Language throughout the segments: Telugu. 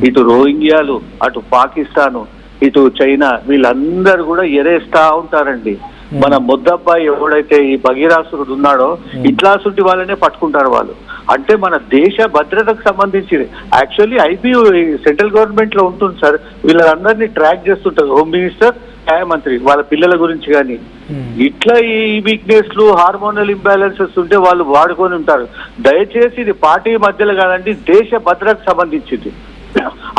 ఇటు రోహింగ్యాలు, అటు పాకిస్తాను, ఇటు చైనా, వీళ్ళందరూ కూడా ఎరేస్తా ఉంటారండి. మన ముద్దబ్బాయి ఎవడైతే ఈ భగీరాసురుడు ఉన్నాడో ఇట్లాసుంటి వాళ్ళనే పట్టుకుంటారు వాళ్ళు. అంటే మన దేశ భద్రతకు సంబంధించి యాక్చువల్లీ ఐబీయూ సెంట్రల్ గవర్నమెంట్ లో ఉంటుంది సార్. వీళ్ళందరినీ ట్రాక్ చేస్తుంటారు హోమ్ మినిస్టర్, న్యాయమంత్రి, వాళ్ళ పిల్లల గురించి. కానీ ఇట్లా ఈ వీక్నెస్లు, హార్మోనల్ ఇంబ్యాలెన్సెస్ ఉంటే వాళ్ళు వాడుకొని ఉంటారు. దయచేసి ఇది పార్టీ మధ్యలో కాదండి, దేశ భద్రతకు సంబంధించింది.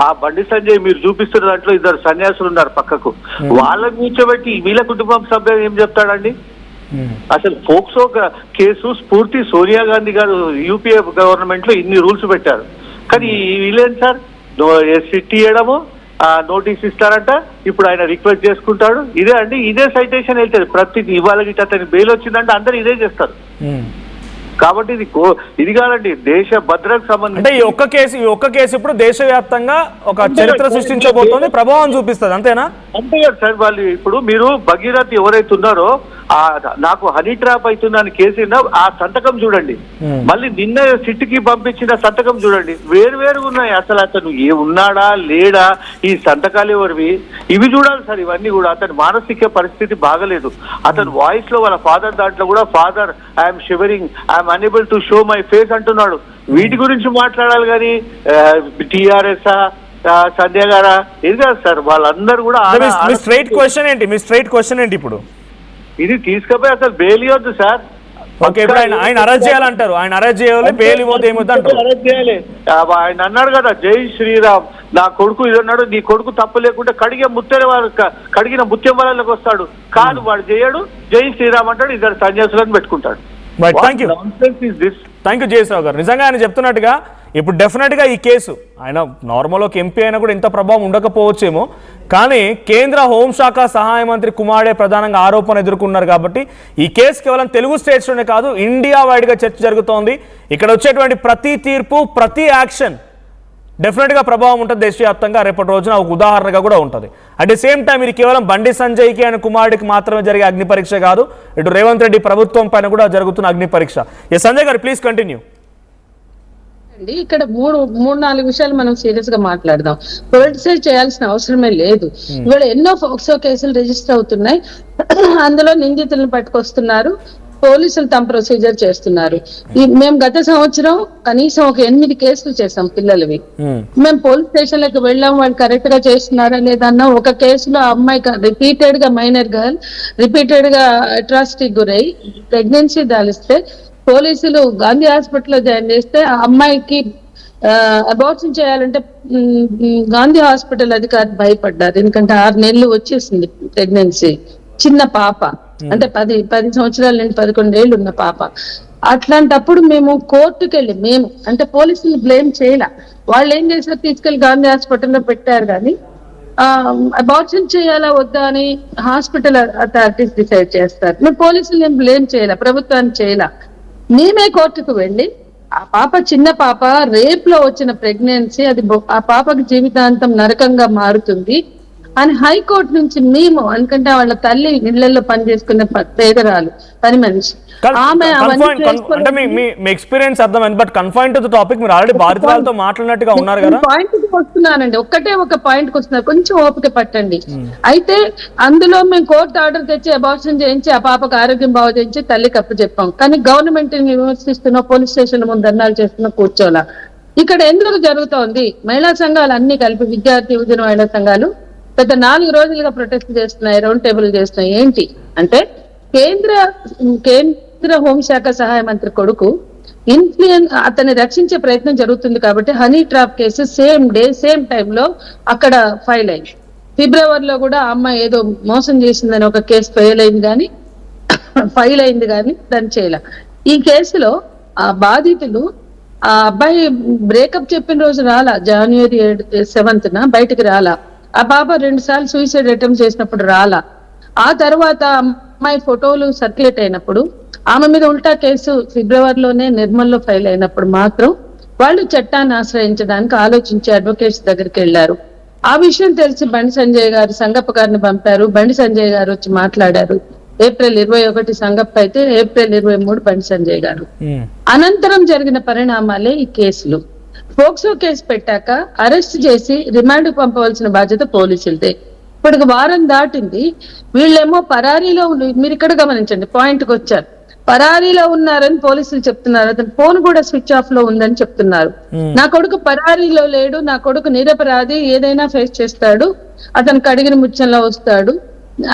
ఆ బండి సంజయ్ మీరు చూపిస్తున్న దాంట్లో ఇద్దరు సన్యాసులు ఉన్నారు పక్కకు, వాళ్ళని కూర్చోబెట్టి వీళ్ళ కుటుంబం సభ్యులు ఏం చెప్తాడండి? అసలు పోక్సో కేసు స్ఫూర్తి సోనియా గాంధీ గారు యూపీఏ గవర్నమెంట్ లో ఇన్ని రూల్స్ పెట్టారు. కానీ వీళ్ళేం సార్, సిట్ ఇవ్వడము, నోటీస్ ఇస్తారంట, ఇప్పుడు ఆయన రిక్వెస్ట్ చేసుకుంటాడు. ఇదే అండి, ఇదే సైటేషన్ వెళ్తారు ప్రతి ఇవాళ గిట్ట అతనికి బెయిల్ వచ్చిందంటే అందరు ఇదే చేస్తారు. కాబట్టి ఇది కాదండి, దేశ భద్రతకు సంబంధించి అంటే ఈ ఒక్క కేసు ఇప్పుడు దేశవ్యాప్తంగా ఒక చరిత్ర సృష్టించబోతోంది, ప్రభావం చూపిస్తుంది, అంతేనా? అంతే కదా సార్. వాళ్ళు ఇప్పుడు మీరు భగీరథ్ ఎవరైతే ఉన్నారో నాకు హనీ ట్రాప్ అవుతుందని కేసు ఆ సంతకం చూడండి, మళ్ళీ నిన్న సిట్కి పంపించిన సంతకం చూడండి, వేరువేరుగా ఉన్నాయి. అసలు అతను ఉన్నాడా లేడా, ఈ సంతకాలు ఎవరివి, ఇవి చూడాలి సార్. ఇవన్నీ కూడా అతని మానసిక పరిస్థితి బాగలేదు. అతను వాయిస్ లో వాళ్ళ ఫాదర్ దాంట్లో కూడా father I'm shivering, I'm unable to show my face అంటున్నాడు. వీటి గురించి మాట్లాడాలి కానీ టీఆర్ఎస్ సంధ్య గారా ఇది కాదు సార్. వాళ్ళందరూ కూడా మీ స్ట్రైట్ క్వశ్చన్ ఏంటి ఇప్పుడు? ఇది తీసుకపోయి అసలు బెయిల్ ఇవ్వద్దు సార్. ఓకే, ఇప్పుడు ఆయన అరెస్ట్ చేయాలంటారు, ఆయన అరెస్ట్ చేయాలి, బెయిల్ ఇవ్వద్దు, ఏమొద్దు అరెస్ట్ చేయాలి. ఆయన అన్నాడు కదా, జై శ్రీరామ్, నా కొడుకు ఇది అన్నాడు, నీ కొడుకు తప్పు లేకుంటే కడిగిన ముత్యం వలలోకి వస్తాడు. కాదు, వాడు చేయడు, జై శ్రీరామ్ అంటాడు, ఇద్దరు సన్యాసులను పెట్టుకుంటాడు. థ్యాంక్ యూ జయశ్రావు గారు. నిజంగా ఆయన చెప్తున్నట్టుగా ఇప్పుడు డెఫినెట్గా ఈ కేసు, ఆయన నార్మల్ ఒక ఎంపీ అయినా కూడా ఇంత ప్రభావం ఉండకపోవచ్చేమో, కానీ కేంద్ర హోంశాఖ సహాయ మంత్రి కుమారుడే ప్రధానంగా ఆరోపణ ఎదుర్కొన్నారు. కాబట్టి ఈ కేసు కేవలం తెలుగు స్టేట్స్లోనే కాదు, ఇండియా వైడ్గా చర్చ జరుగుతోంది. ఇక్కడ వచ్చేటువంటి ప్రతి తీర్పు, ప్రతి యాక్షన్ డెఫినెట్గా ప్రభావం ఉంటుంది దేశవ్యాప్తంగా. రేపటి రోజున ఒక ఉదాహరణగా కూడా ఉంటుంది. అట్ ది సేమ్ టైం ఇది కేవలం బండి సంజయ్కి ఆయన కుమారుడికి మాత్రమే జరిగే అగ్ని పరీక్ష కాదు, ఇటు రేవంత్ రెడ్డి ప్రభుత్వం పైన కూడా జరుగుతున్న అగ్ని పరీక్ష. సంజయ్ గారు ప్లీజ్ కంటిన్యూ. ఇక్కడ మూడు నాలుగు విషయాలు మనం సీరియస్ గా మాట్లాడదాం. పొలిటిసైజ్ చేయాల్సిన అవసరమే లేదు. ఇవాళ ఎన్నో ఫోక్సో కేసులు రిజిస్టర్ అవుతున్నాయి, అందులో నిందితులను పట్టుకొస్తున్నారు, పోలీసులు తమ ప్రొసీజర్ చేస్తున్నారు. మేము గత సంవత్సరం కనీసం ఒక 8 కేసులు చేసాం పిల్లలవి. మేము పోలీస్ స్టేషన్లకు వెళ్ళాం, వాళ్ళు కరెక్ట్ గా చేస్తున్నారా లేదన్నా. ఒక కేసులో అమ్మాయి రిపీటెడ్ గా, మైనర్ గర్ల్ రిపీటెడ్ గా అట్రాసిటీకి గురై ప్రెగ్నెన్సీ దాలిస్తే పోలీసులు గాంధీ హాస్పిటల్లో జాయిన్ చేస్తే ఆ అమ్మాయికి అబార్షన్ చేయాలంటే గాంధీ హాస్పిటల్ అధికారి భయపడ్డారు. ఎందుకంటే 6 నెలలు వచ్చేసింది ప్రెగ్నెన్సీ, చిన్న పాప, అంటే 10 సంవత్సరాల నుండి 11 ఏళ్ళు ఉన్న పాప. అట్లాంటప్పుడు మేము కోర్టుకు వెళ్ళి, మేము అంటే పోలీసులు బ్లేమ్ చేయాల, వాళ్ళు ఏం చేశారు, తీసుకెళ్లి గాంధీ హాస్పిటల్లో పెట్టారు. కానీ అబార్షన్ చేయాలా వద్దా అని హాస్పిటల్ అథారిటీస్ డిసైడ్ చేస్తారు. మేము పోలీసులు ఏం బ్లేమ్ చేయాల, ప్రభుత్వాన్ని చేయాల. మేమే కోర్టుకు వెళ్ళి ఆ పాప, చిన్న పాప, రేప్ లో వచ్చిన ప్రెగ్నెన్సీ, అది ఆ పాపకి జీవితాంతం నరకంగా మారుతుంది అని హైకోర్టు నుంచి మేము, ఎందుకంటే వాళ్ళ తల్లి ఇళ్లలో పని చేసుకునే పేదరాలు, పని మనిషి, ఆమె ఎక్స్పీరియన్స్ అర్థమైంది. But confine to the topic, మీరు ఆల్రెడీ బాధితులతో మాట్లాడినట్టుగా ఉన్నారు కదా. పాయింట్ కి వస్తున్నానండి, ఒక పాయింట్ కి వస్తున్నారు, కొంచెం ఓపిక పట్టండి. అయితే అందులో మేము కోర్టు ఆర్డర్ తెచ్చి అబార్షన్ చేయించి ఆ పాపకు ఆరోగ్యం బాగు చేయించి తల్లికి అప్పు చెప్పాం. కానీ గవర్నమెంట్ విమర్శిస్తున్నా, పోలీస్ స్టేషన్ ముందు ధర్నాలు చేస్తున్నా కూర్చోలా. ఇక్కడ ఎందుకు జరుగుతోంది, మహిళా సంఘాలు అన్ని కలిపి, విద్యార్థి యువజన మహిళా సంఘాలు గత 4 రోజులుగా ప్రొటెస్ట్ చేస్తున్నాయి, రౌండ్ టేబుల్ చేస్తున్నాయి. ఏంటి అంటే, కేంద్ర హోంశాఖ సహాయ మంత్రి కొడుకు అతన్ని రక్షించే ప్రయత్నం జరుగుతుంది కాబట్టి honey trap case same day same టైంలో అక్కడ ఫైల్ అయింది. ఫిబ్రవరిలో కూడా ఆ అమ్మాయి ఏదో మోసం చేసిందని ఒక కేసు ఫైల్ అయింది కానీ దాన్ని చేయాల. ఈ కేసులో ఆ బాధితులు, ఆ అబ్బాయి బ్రేకప్ చెప్పిన రోజు రాలా, జనవరి 7న బయటకు రాలా. ఆ పాప 2 సార్లు సూసైడ్ అటెంప్ట్ చేసినప్పుడు రాలా. ఆ తర్వాత అమ్మాయి ఫోటోలు సర్క్యులేట్ అయినప్పుడు, ఆమె మీద ఉల్టా కేసు ఫిబ్రవరిలోనే నిర్మల్లో ఫైల్ అయినప్పుడు మాత్రం వాళ్ళు చట్టాన్ని ఆశ్రయించడానికి ఆలోచించి అడ్వకేట్స్ దగ్గరికి వెళ్లారు. ఆ విషయం తెలిసి బండి సంజయ్ గారు సంగప్ప గారిని పంపారు. బండి సంజయ్ గారు వచ్చి మాట్లాడారు. ఏప్రిల్ 21 సంగప్ప అయితే, ఏప్రిల్ 23 బండి సంజయ్ గారు. అనంతరం జరిగిన పరిణామాలే ఈ కేసులు. పోక్సో కేసు పెట్టాక అరెస్ట్ చేసి రిమాండ్ పంపవలసిన బాధ్యత పోలీసులదే. ఇప్పటికి వారం దాటింది, వీళ్ళేమో పరారీలో మీరు ఇక్కడ గమనించండి, పాయింట్కి వచ్చారు. పరారీలో ఉన్నారని పోలీసులు చెప్తున్నారు, అతని ఫోన్ కూడా స్విచ్ ఆఫ్ లో ఉందని చెప్తున్నారు. నా కొడుకు పరారీలో లేడు, నా కొడుకు నిరపరాధి, ఏదైనా ఫేస్ చేస్తాడు, అతనికి అడిగిన ముచ్చంలో వస్తాడు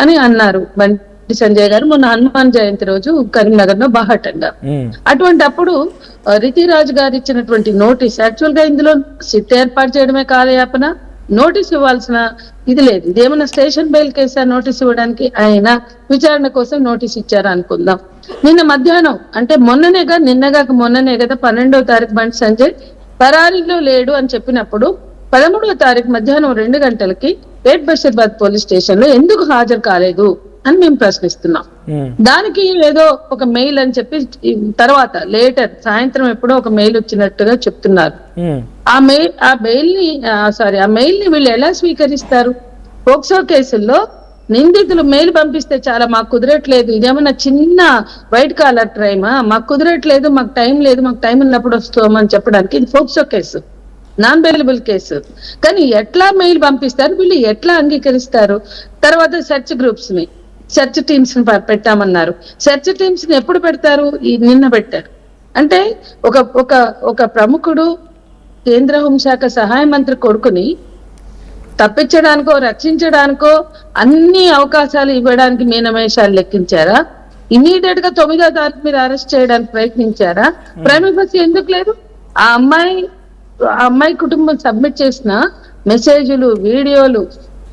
అని అన్నారు బండి సంజయ్ గారు మొన్న హనుమాన్ జయంతి రోజు కరీంనగర్ లో బాహటంగా. అటువంటి అప్పుడు రితిరాజు గారు ఇచ్చినటువంటి నోటీస్, యాక్చువల్ గా ఇందులో సిట్ ఏర్పాటు చేయడమే కాలయాపన, నోటీస్ ఇవ్వాల్సిన ఇది లేదు. ఇదేమన్నా స్టేషన్ బెయిల్ కేసా నోటీస్ ఇవ్వడానికి? ఆయన విచారణ కోసం నోటీస్ ఇచ్చారు అనుకుందాం. నిన్న మధ్యాహ్నం అంటే మొన్ననే కదా 12వ తారీఖు బండి సంజయ్ పరారీలో లేడు అని చెప్పినప్పుడు 13వ తారీఖు మధ్యాహ్నం 2 గంటలకి పేట్ బషీర్బాద్ పోలీస్ స్టేషన్ లో ఎందుకు హాజరు కాలేదు అని మేము ప్రశ్నిస్తున్నాం. దానికి ఏదో ఒక మెయిల్ అని చెప్పి తర్వాత లేటర్ సాయంత్రం ఎప్పుడో ఒక మెయిల్ వచ్చినట్టుగా చెప్తున్నారు. ఆ మెయిల్ ని వీళ్ళు ఎలా స్వీకరిస్తారు? పోక్సో కేసుల్లో నిందితులు మెయిల్ పంపిస్తే చాలా మాకు కుదరట్లేదు, ఇదేమన్నా చిన్న వైట్ కాలర్ క్రైమా, మాకు కుదరట్లేదు, మాకు టైం లేదు, మాకు టైం ఉన్నప్పుడు వస్తామని చెప్పడానికి ఇది POCSO case, non bailable case. కానీ ఎట్లా మెయిల్ పంపిస్తారు వీళ్ళు, ఎట్లా అంగీకరిస్తారు? తర్వాత సెర్చ్ టీమ్స్ ని పెట్టామన్నారు. సెర్చ్ టీమ్స్ ని ఎప్పుడు పెడతారు? నిన్న పెట్టారు. అంటే ఒక ప్రముఖుడు కేంద్ర హోంశాఖ సహాయ మంత్రి కొడుకుని తప్పించడానికో రక్షించడానికో అన్ని అవకాశాలు ఇవ్వడానికి మీనమేషాలు లెక్కించారా? ఇమీడియట్ గా 9వ తారీఖు మీరు అరెస్ట్ చేయడానికి ప్రయత్నించారా? ప్రైమరీ ఫస్ట్ ఎందుకు లేదు? ఆ అమ్మాయి కుటుంబం సబ్మిట్ చేసిన మెసేజ్లు, వీడియోలు,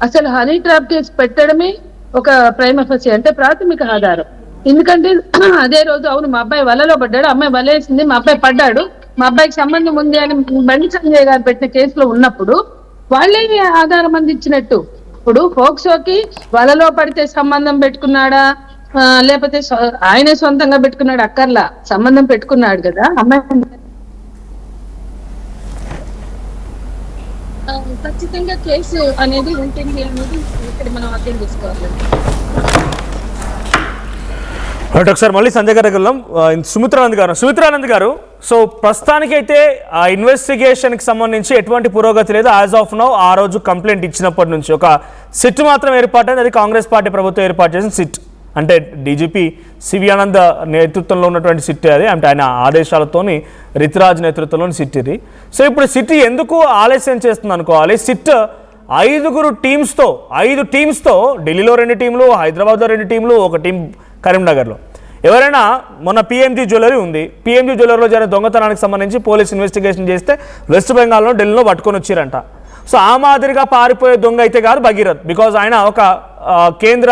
అసలు హనీ ట్రాప్ కేసు పెట్టడమే ఒక ప్రైమరీ ఫస్ట్ అంటే ప్రాథమిక ఆధారం. ఎందుకంటే అదే రోజు అవును మా అబ్బాయి వలలో పడ్డాడు, అమ్మాయి వలేసింది, మా అబ్బాయి పడ్డాడు, మా అబ్బాయికి సంబంధం ఉంది అని బండి సంజయ్ గారు పెట్టిన కేసులో ఉన్నప్పుడు వాళ్ళే ఆధారం అందించినట్టు. ఇప్పుడు పోక్సోకి వలలో పడితే సంబంధం పెట్టుకున్నాడా లేకపోతే ఆయనే సొంతంగా పెట్టుకున్నాడు అక్కర్లా, సంబంధం పెట్టుకున్నాడు కదా అమ్మాయి. ఖచ్చితంగా కేసు అనేది ఉంటుంది అనేది ఇక్కడ మనం అర్థం చేసుకోవాలి. ఒకసారి మళ్ళీ సంజయ్ గారు వెళ్దాం. సుమిత్రానంద్ గారు సో ప్రస్తుతానికైతే ఆ ఇన్వెస్టిగేషన్కి సంబంధించి ఎటువంటి పురోగతి లేదు యాజ్ ఆఫ్ నౌ. ఆ రోజు కంప్లైంట్ ఇచ్చినప్పటి నుంచి ఒక సిట్ మాత్రం ఏర్పాటైంది, అది కాంగ్రెస్ పార్టీ ప్రభుత్వం ఏర్పాటు చేసిన సిట్, అంటే డీజీపీ సివి ఆనంద్ నేతృత్వంలో ఉన్నటువంటి సిట్ అది, అంటే ఆయన ఆదేశాలతోని రితిరాజ్ నేతృత్వంలోని సిట్ ఇది. సో ఇప్పుడు సిట్ ఎందుకు ఆలస్యం చేస్తుంది అనుకోవాలి? సిట్ 5 టీమ్స్తో ఢిల్లీలో 2 టీంలు, హైదరాబాద్లో 2 టీంలు, ఒక టీం కరీంనగర్లో. ఎవరైనా మొన్న పిఎంజీ జ్యువెలరీ ఉంది, పిఎంజీ జ్యువెలరీలో జరిగిన దొంగతనానికి సంబంధించి పోలీస్ ఇన్వెస్టిగేషన్ చేస్తే వెస్ట్ బెంగాల్లో ఢిల్లీలో పట్టుకొని వచ్చిరంట. సో ఆ మాదిరిగా పారిపోయే దొంగ అయితే కాదు భగీరథ్, బికాజ్ ఆయన ఒక కేంద్ర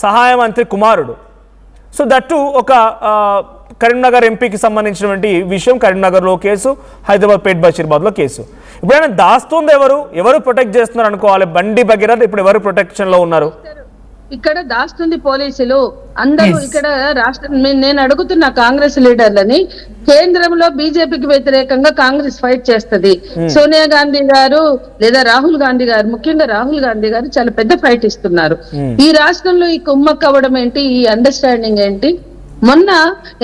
సహాయ మంత్రి కుమారుడు. సో దట్టు ఒక కరీంనగర్ ఎంపీకి సంబంధించినటువంటి విషయం, కరీంనగర్లో కేసు, హైదరాబాద్ పేట్ బషీర్బాద్లో కేసు. ఇప్పుడు ఆయన దాస్తుంది ఎవరు ప్రొటెక్ట్ చేస్తున్నారు అనుకోవాలి? బండి భగీరథ్ ఇప్పుడు ఎవరు ప్రొటెక్షన్లో ఉన్నారు? ఇక్కడ దాస్తుంది పోలీసులు అందరూ. ఇక్కడ నేను అడుగుతున్న కాంగ్రెస్ లీడర్లని, కేంద్రంలో బీజేపీకి వ్యతిరేకంగా కాంగ్రెస్ ఫైట్ చేస్తది. సోనియా గాంధీ గారు లేదా రాహుల్ గాంధీ గారు, ముఖ్యంగా రాహుల్ గాంధీ గారు చాలా పెద్ద ఫైట్ ఇస్తున్నారు. ఈ రాష్ట్రంలో ఈ కుమ్మక్క అవ్వడం ఏంటి, ఈ అండర్స్టాండింగ్ ఏంటి? మొన్న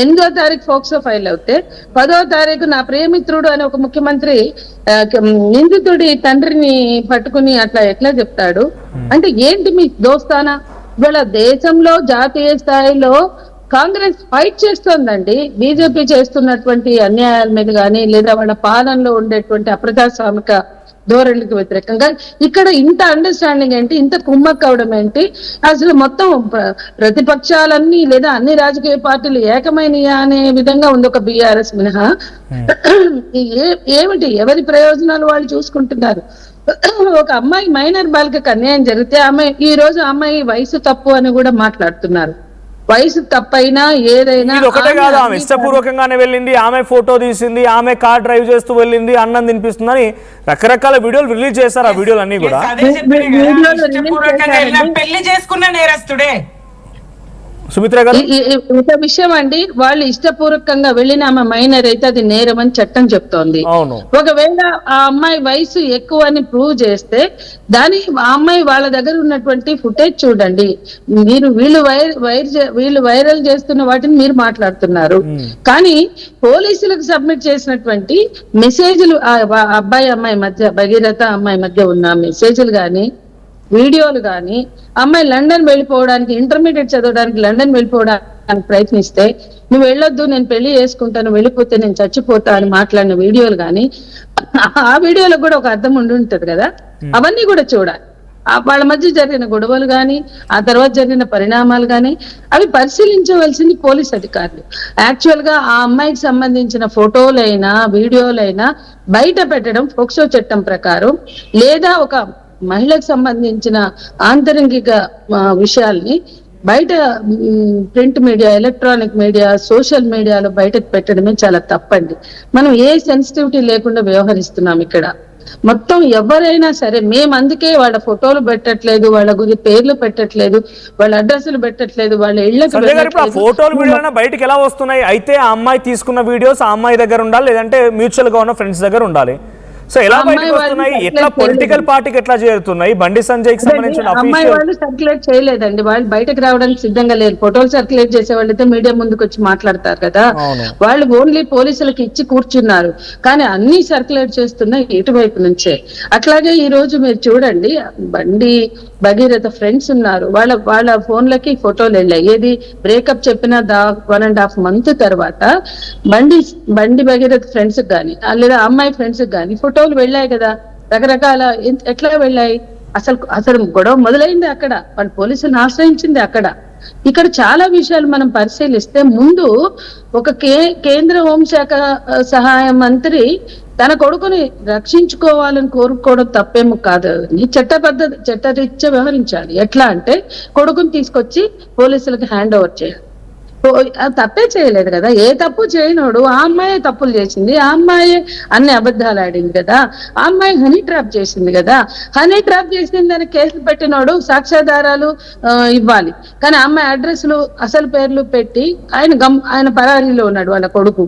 8వ తారీఖు పోక్సో ఫైల్ అవుతే 10వ తారీఖు నా ప్రియమిత్రుడు అని ఒక ముఖ్యమంత్రి నిందితుడి తండ్రిని పట్టుకుని అట్లా ఎట్లా చెప్తాడు? అంటే ఏంటి మీ దోస్తానా? ఇవాళ దేశంలో జాతీయ స్థాయిలో కాంగ్రెస్ ఫైట్ చేస్తోందండి బీజేపీ చేస్తున్నటువంటి అన్యాయాల మీద కానీ, లేదా వాళ్ళ పాలనలో ఉండేటువంటి అప్రజాస్వామిక ధోరణికి వ్యతిరేకంగా. ఇక్కడ ఇంత అండర్స్టాండింగ్ ఏంటి, ఇంత కుమ్మక్క అవడం ఏంటి? అసలు మొత్తం ప్రతిపక్షాలన్నీ లేదా అన్ని రాజకీయ పార్టీలు ఏకమైనయా అనే విధంగా ఉంది ఒక బీఆర్ఎస్ మినహా. ఏమిటి ఎవరి ప్రయోజనాలు వాళ్ళు చూసుకుంటున్నారు. ఒక అమ్మాయి మైనర్ బాలికకు అన్యాయం జరిగితే ఈ రోజు అమ్మాయి వయసు తప్పు అని కూడా మాట్లాడుతున్నారు. వయసు తప్పైనా ఏదైనా ఒకటే కాదు, ఆమె ఇష్టపూర్వకంగానే వెళ్ళింది, ఆమె ఫోటో తీసింది, ఆమె కార్ డ్రైవ్ చేస్తూ వెళ్ళింది, అన్నం తినిపిస్తుందని రకరకాల వీడియోలు రిలీజ్ చేశారు. ఆ వీడియోలు అన్ని కూడా పెళ్లి చేసుకున్న నేరస్తుడే సుమిత్ర గారు ఒక విషయం అండి, వాళ్ళు ఇష్టపూర్వకంగా వెళ్ళిన ఆమె మైనర్ అయితే అది నేరం అని చట్టం చెప్తోంది. అవును. ఒకవేళ ఆ అమ్మాయి వయసు ఎక్కువ అని ప్రూవ్ చేస్తే ఆ అమ్మాయి వాళ్ళ దగ్గర ఉన్నటువంటి ఫుటేజ్ చూడండి. వీళ్ళు వైరల్ చేస్తున్న వాటిని మీరు మాట్లాడుతున్నారు, కానీ పోలీసులకు సబ్మిట్ చేసినటువంటి మెసేజ్లు అబ్బాయి అమ్మాయి మధ్య, భగీరథ అమ్మాయి మధ్య ఉన్న మెసేజ్లు గాని వీడియోలు గాని, అమ్మాయి లండన్ వెళ్ళిపోవడానికి, ఇంటర్మీడియట్ చదవడానికి లండన్ వెళ్ళిపోవడానికి ప్రయత్నిస్తే నువ్వు వెళ్ళొద్దు, నేను పెళ్లి చేసుకుంటాను, వెళ్ళిపోతే నేను చచ్చిపోతా అని మాట్లాడిన వీడియోలు గాని, ఆ వీడియోలకు కూడా ఒక అర్థం ఉంటది కదా, అవన్నీ కూడా చూడాలి. వాళ్ళ మధ్య జరిగిన గొడవలు గాని, ఆ తర్వాత జరిగిన పరిణామాలు గాని, అవి పరిశీలించవలసింది పోలీస్ అధికారులు. యాక్చువల్ గా ఆ అమ్మాయికి సంబంధించిన ఫోటోలైనా వీడియోలైనా బయట పెట్టడం పోక్సో చట్టం ప్రకారం, లేదా ఒక మహిళకు సంబంధించిన ఆంతరంగిక విషయాల్ని బయట print media, electronic media, social మీడియాలో బయటకు పెట్టడమే చాలా తప్పండి. మనం ఏ సెన్సిటివిటీ లేకుండా వ్యవహరిస్తున్నాం ఇక్కడ. మొత్తం ఎవరైనా సరే, మేము అందుకే వాళ్ళ ఫోటోలు పెట్టట్లేదు, వాళ్ళ గురి పేర్లు పెట్టట్లేదు, వాళ్ళ అడ్రస్లు పెట్టట్లేదు, వాళ్ళ ఇళ్ళకి ఫోటోలు వీడియోలు బయటకు ఎలా వస్తున్నాయి? అయితే ఆ అమ్మాయి తీసుకున్న వీడియోస్ ఆ అమ్మాయి దగ్గర ఉండాలి, లేదంటే మ్యూచువల్ గా ఉన్న ఫ్రెండ్స్ దగ్గర ఉండాలి. సో ఎలా బయటకు వస్తున్నాయి? ఎట్లా పొలిటికల్ పార్టీకి ఎట్లా చేరుతున్నాయి? బండి సంజయ్ కి సంబంధించిన అమ్మాయి వాళ్ళు సర్క్యులేట్ చేయలేదండి, వాళ్ళు బయటకు రావడానికి సిద్ధంగా లేరు. ఫోటోలు సర్క్యులేట్ చేసే వాళ్ళైతే మీడియా ముందుకు వచ్చి మాట్లాడతారు కదా, వాళ్ళు ఓన్లీ పోలీసులకు ఇచ్చి కూర్చున్నారు. కానీ అన్ని సర్క్యులేట్ చేస్తున్నాయి ఇటువైపు నుంచే. అట్లాగే ఈ రోజు మీరు చూడండి, బండి భగీరథ ఫ్రెండ్స్ ఉన్నారు, వాళ్ళ ఫోన్లకి ఫోటోలు వెళ్ళాయి. ఏది బ్రేకప్ చెప్పిన 1.5 month తర్వాత బండి భగీరథ ఫ్రెండ్స్ గాని, లేదా అమ్మాయి ఫ్రెండ్స్ గాని ఫోటోలు వెళ్ళాయి కదా, రకరకాల. ఎట్లా వెళ్ళాయి? అసలు గొడవ మొదలైంది అక్కడ, వాళ్ళు పోలీసులను ఆశ్రయించింది అక్కడ. ఇక్కడ చాలా విషయాలు మనం పరిశీలిస్తే, ముందు ఒక కేంద్ర హోంశాఖ సహాయ మంత్రి తన కొడుకుని రక్షించుకోవాలని కోరుకోవడం తప్పేమో కాదు, చట్టరీత్యా వ్యవహరించాలి. ఎట్లా అంటే కొడుకుని తీసుకొచ్చి పోలీసులకు హ్యాండ్ ఓవర్ చేయాలి. తప్పే చేయలేదు కదా, ఏ తప్పు చేయనోడు. ఆ అమ్మాయి తప్పులు చేసింది, ఆ అమ్మాయి అన్ని అబద్ధాలు ఆడింది కదా, ఆ అమ్మాయి హనీ ట్రాప్ చేసింది కదా. హనీ ట్రాప్ చేసింది అని కేసులు పెట్టినోడు సాక్ష్యాధారాలు ఇవ్వాలి. కానీ అమ్మాయి అడ్రస్లు, అసలు పేర్లు పెట్టి ఆయన పరారీలో ఉన్నాడు. వాళ్ళ కొడుకు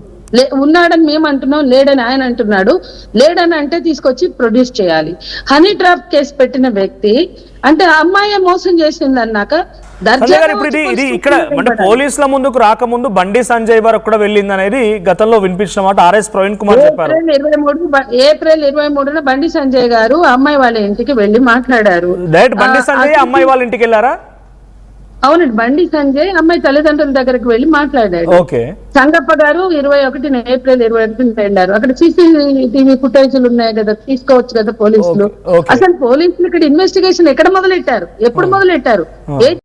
ఉన్నాడని మేము అంటున్నాం, లేడని ఆయన అంటున్నాడు. లేడని అంటే తీసుకొచ్చి ప్రొడ్యూస్ చేయాలి. హనీ ట్రాప్ కేసు పెట్టిన వ్యక్తి అంటే ఆ అమ్మాయి మోసం చేసింది అన్నాక ఇప్పుడు ఇది ఇక్కడ అంటే పోలీసుల ముందుకు రాకముందు బండి సంజయ్ వరకు కూడా వెళ్ళింది అనేది గతంలో వినిపించిన మాట ఆర్ఎస్ ప్రవీణ్ కుమార్ చెప్పారు. ఏప్రిల్ 23న బండి సంజయ్ గారు అమ్మాయి వాళ్ళ ఇంటికి వెళ్ళి మాట్లాడారు. డైరెక్ట్ బండి సంజయ్ అమ్మాయి వాళ్ళ ఇంటికి వెళ్ళారా? అవునండి, బండి సంజయ్ అమ్మాయి తల్లిదండ్రుల దగ్గరకు వెళ్ళి మాట్లాడాడు. సంగప్ప గారు ఏప్రిల్ 21 వెళ్ళారు. అక్కడ CCTV ఫుటేజ్లు ఉన్నాయి కదా, తీసుకోవచ్చు కదా పోలీసులు. అసలు పోలీసులు ఇక్కడ ఇన్వెస్టిగేషన్ ఎక్కడ మొదలెట్టారు, ఎప్పుడు మొదలెట్టారు?